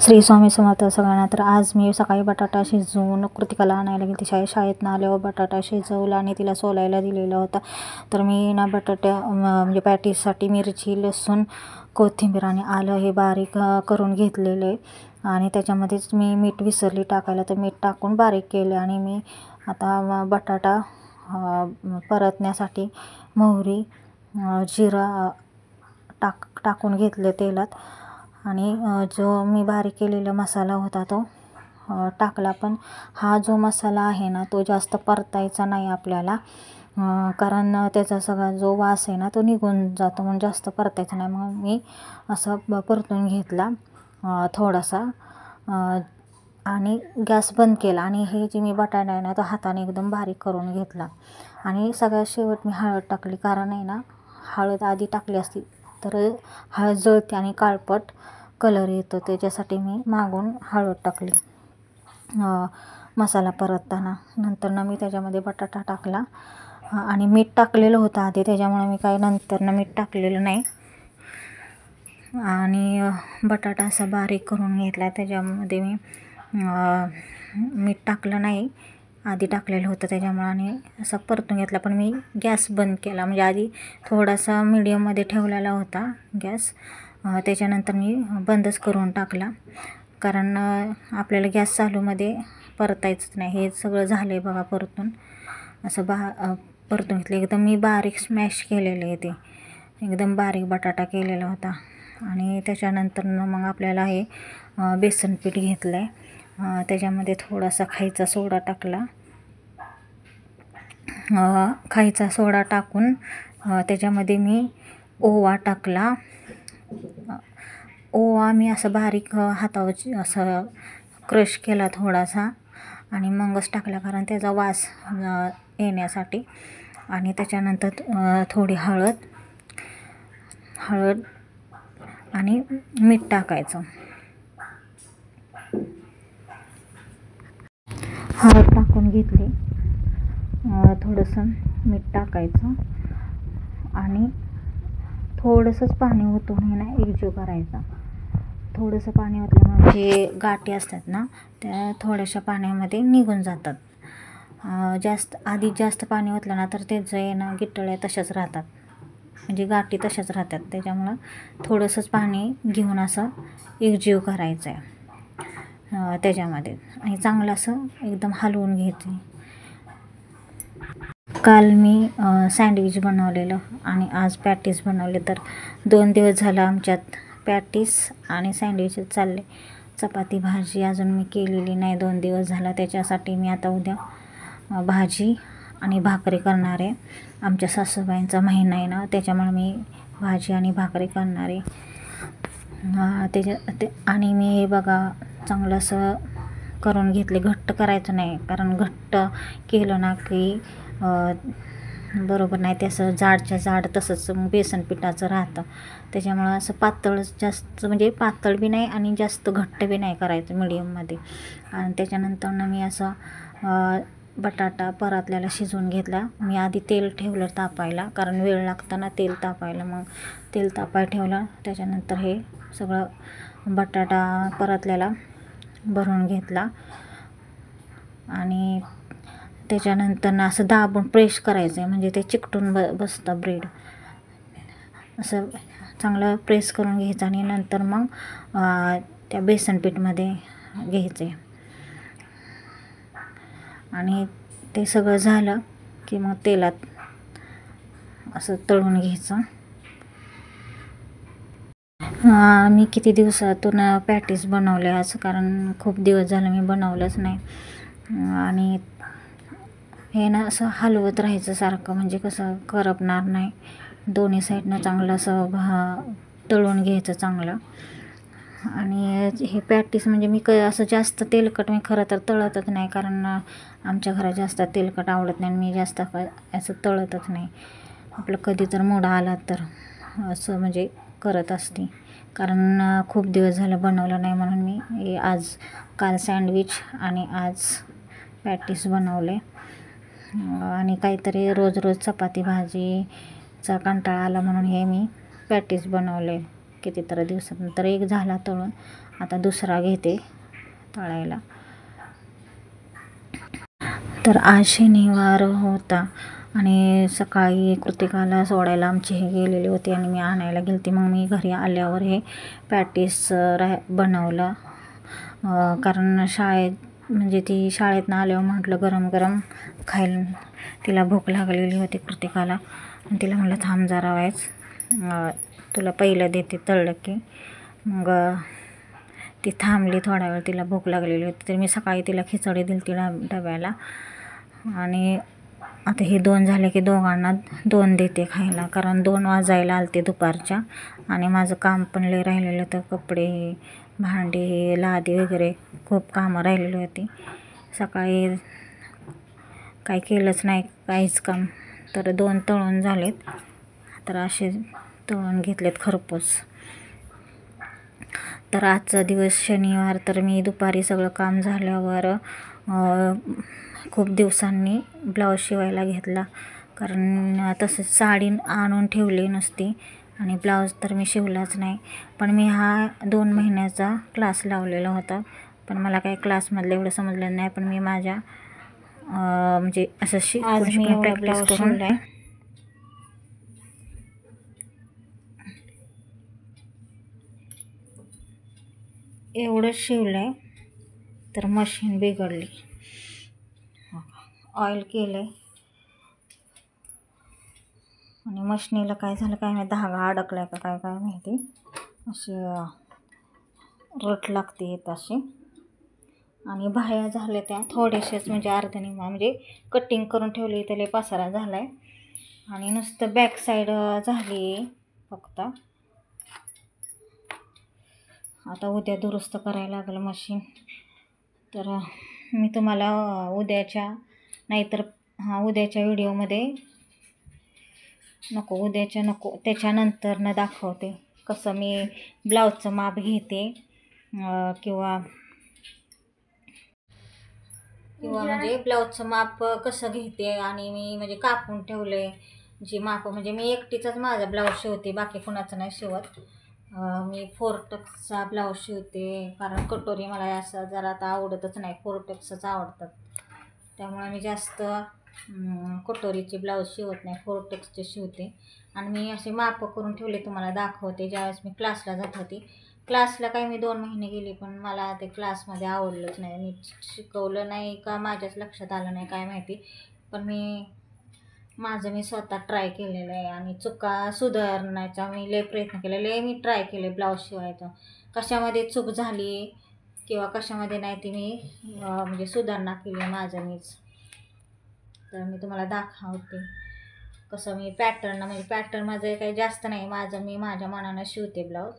श्री स्वामी समर्थ सगळ्यांना. तर आज मी सकाळी बटाटा शिजवून कृतिकाला आणायला गेली. शाळेतनं आल्यावर बटाटा शिजवला आणि तिला सोलायला दिलेला होता. तर मी ना म्हणजे पॅटीससाठी मिरची, लसूण, कोथिंबीर आणि आलं हे बारीक करून घेतलेलं आहे. आणि त्याच्यामध्येच मी मीठ विसरली टाकायला, तर मीठ टाकून बारीक केले. आणि मी आता बटाटा परतण्यासाठी मोहरी, जिरा टाकून घेतले तेलात. आणि जो मी बारीक केलेला मसाला होता तो टाकला. पण हा जो मसाला आहे ना तो जास्त परतायचा नाही आपल्याला, कारण त्याचा सगळा जो वास आहे ना तो निघून जातो, म्हणून जास्त परतायचा नाही. मग मी असं परतून घेतला थोडासा आणि गॅस बंद केला. आणि हे जे मी बटाटा आहे ना तो हाताने एकदम बारीक करून घेतला. आणि सगळ्यात शेवट मी हळद टाकली, कारण आहे ना हळद आधी टाकली असती तर हळद जळते आणि काळपट कलर येतो, त्याच्यासाठी मी मागून हळद टाकली मसाला परतताना. नंतर मी त्याच्यामध्ये बटाटा टाकला आणि मीठ टाकलेलं होतं आधी, त्याच्यामुळे मी काही नंतर मीठ टाकलेलं नाही. आणि बटाटा असा बारीक करून घेतला. त्याच्यामध्ये मी मीठ टाकलं नाही, आधी टाकलेलं होतं त्याच्यामुळं. आणि असं परतून घेतला. पण मी गॅस बंद केला, म्हणजे आधी थोडासा मीडियममध्ये ठेवलेला होता गॅस, त्याच्यानंतर मी बंदच करून टाकला, कारण आपल्याला गॅस चालूमध्ये परतायचंच नाही. हे सगळं झालं आहे बघा परतून, असं परतून घेतलं. एकदम मी बारीक स्मॅश केलेलं आहे, ते एकदम बारीक बटाटा केलेला होता. आणि त्याच्यानंतर मग आपल्याला हे बेसन पीठ घेतलं आहे, त्याच्यामध्ये थोडासा खायचा सोडा टाकला. खायचा सोडा टाकून त्याच्यामध्ये मी ओवा टाकला. ओवा मी असं बारीक हातावर असं क्रश केला थोडासा आणि मगच टाकला, कारण त्याचा वास येण्यासाठी. आणि त्याच्यानंतर थोडी हळद आणि मीठ टाकायचं. हळद टाकून घेतली, थोडंसं मीठ टाकायचं आणि थोडंसंच पाणी ओतून हे ना एकजीव करायचा. थोडंसं पाणी ओतल्यामुळे जे गाठी असतात ना त्या थोड्याशा पाण्यामध्ये निघून जातात. जास्त पाणी ओतलं ना तर त्याचं आहे ना गिट्टळ्या तशाच राहतात, म्हणजे गाठी तशाच राहतात. त्याच्यामुळं थोडंसंच पाणी घेऊन असं एकजीव करायचं आहे त्याच्यामध्ये, आणि चांगलं असं एकदम हलवून घ्यायचं. काल मी सँडविच बनवलेलं आणि आज पॅटीस बनवले. तर 2 दिवस झालं आमच्यात पॅटीस आणि सँडविचच चालले. चपाती भाजी अजून मी केलेली नाही 2 दिवस झाला, त्याच्यासाठी मी आता उद्या भाजी आणि भाकरी करणार आहे. आमच्या सासूबाईंचा महिना आहे ना, त्याच्यामुळे मी भाजी आणि भाकरी करणार आहे. आणि मी हे बघा चांगलं असं करून घेतले. घट्ट करायचं नाही, कारण घट्ट केलं ना की बरोबर नाही, ते असं जाडच्या जाड तसंच बेसन पिठाचं राहतं. त्याच्यामुळं असं पातळ जास्त, म्हणजे पातळ बी नाही आणि जास्त घट्ट बी नाही करायचं, मिडियममध्ये. आणि त्याच्यानंतर मी असं बटाटा परतल्याला शिजवून घेतला. मी आधी तेल ठेवलं तापायला, कारण वेळ लागतं ना तेल तापायला. मग तेल तापायला ठेवलं, त्याच्यानंतर हे सगळं बटाटा परतल्याला भरून घेतला. आणि त्याच्यानंतर असं दाबून प्रेस करायचं आहे, म्हणजे ते चिकटून बसतं ब्रेड. असं चांगलं प्रेस करून घ्यायचं आणि नंतर मग त्या बेसन पीठमध्ये घ्यायचं आहे. आणि ते सगळं झालं की मग तेलात असं तळून घ्यायचं. मी किती दिवसातून पॅटीस बनवले आज, कारण खूप दिवस झालं मी बनवलंच नाही. आणि हे ना असं हलवत राहायचं सारखं, म्हणजे कसं करपणार नाही. दोन्ही साईडनं चांगलं असं तळून घ्यायचं चांगलं. आणि हे पॅटीस म्हणजे मी असं जास्त तेलकट मी खरं तर तळतच नाही, कारण आमच्या घरात जास्त तेलकट आवडत नाही. मी जास्त असं तळतच नाही. आपलं कधी तर मूड आला तर असं म्हणजे करत असते, कारण खूप दिवस झालं बनवलं नाही, म्हणून मी काल सँडविच आणि आज पॅटीस बनवले. आणि काहीतरी रोज चपाती भाजीचा कंटाळा आला, म्हणून हे मी पॅटीस बनवले कितीतरी दिवसानंतर. एक झाला तळून आता दुसरा घेते तळायला. तर आज शनिवार होता आणि सकाळी कृतिकाला सोडायला आमचे हे गेलेले होते आणि मी आणायला गेलते. मग मी घरी आल्यावर हे पॅटीस बनवलं, कारण म्हणजे ती शाळेतनं आल्यावर म्हटलं गरम गरम खायला, तिला भूक लागलेली होती कृतिकाला. आणि तिला म्हटलं थांब जरा वायच, तुला पहिलं देते तळलं की. मग ती थांबली थोडा वेळ, तिला भूक लागलेली होती. तर मी सकाळी तिला खिचडी दिली तिला डब्याला. आणि आता हे 2 झाले की दोघांना 2 देते खायला, कारण 2 वाजायला आलते दुपारच्या आणि माझं काम पण लय राहिलेलं होतं. कपडे, भांडी, लादी वगैरे खूप कामं राहिलेली होती. सकाळी काही केलंच नाही काहीच काम. तर 2 तळून झालेत, तर असे तळून घेतलेत खरपूस. तर आजचा दिवस शनिवार. तर मी दुपारी सगळं काम झाल्यावर खूप दिवसांनी ब्लाऊज शिवायला घेतला, कारण तसंच साडी आणून ठेवली नुसती आणि ब्लाऊज तर मी शिवलाच नाही. पण मी हा 2 महिन्याचा क्लास लावलेला होता, पण मला काही क्लासमधलं एवढं समजलं नाही. पण मी माझ्या म्हणजे असं शिकून प्रॅक्टिस करून एवढंच शिवलं आहे. तर मशीन बिघडली, ऑइल केलं आहे आणि मशनीला काय झालं काय माहिती, धागा अडकला आहे का काय माहिती, अशी रट लागते येत अशी. आणि बाह्या झाल्या त्या थोड्याशाच, म्हणजे अर्धनिमा, म्हणजे कटिंग करून ठेवली त्याला पसारा झाला आहे. आणि नुसतं बॅक साईड झाली फक्त. आता उद्या दुरुस्त करायला लागलं मशीन. तर मी तुम्हाला उद्याच्या व्हिडिओमध्ये नको त्याच्यानंतर दाखवते कसं मी ब्लाऊजचं माप घेते, किंवा म्हणजे ब्लाऊजचं माप कसं घेते. आणि मी म्हणजे कापून ठेवले जी माप, म्हणजे मी एकटीचाच माझा ब्लाऊज शिवते, बाकी कुणाचं नाही शिवत. मी 4 टक्सचा ब्लाऊज शिवते, कारण कटोरी मला असं जरा आता आवडतच नाही, 4 टक्सच आवडतात. त्यामुळे मी जास्त कटोरीचे ब्लाऊज शिवत नाही, 4 टक्सचे शिवते. आणि मी असे माप करून ठेवले, तुम्हाला दाखवते. ज्यावेळेस मी क्लासला जात होती, क्लासला काही मी 2 महिने गेली, पण मला ते क्लासमध्ये आवडलंच नाही. मी शिकवलं नाही का माझ्याच लक्षात आलं नाही काय माहिती. पण मी स्वतः ट्राय केलेलं आहे आणि चुका सुधारण्याचा मी लय प्रयत्न केले, मी ट्राय केले ब्लाऊज शिवायचं. कशामध्ये चूक झाली किंवा कशामध्ये नाही ती मी म्हणजे सुधारणा केली माझं मीच. तर मी तुम्हाला दाखवते कसं मी पॅटर्न, म्हणजे पॅटर्न माझं काही जास्त नाही, मी माझ्या मनानं शिवते ब्लाऊज.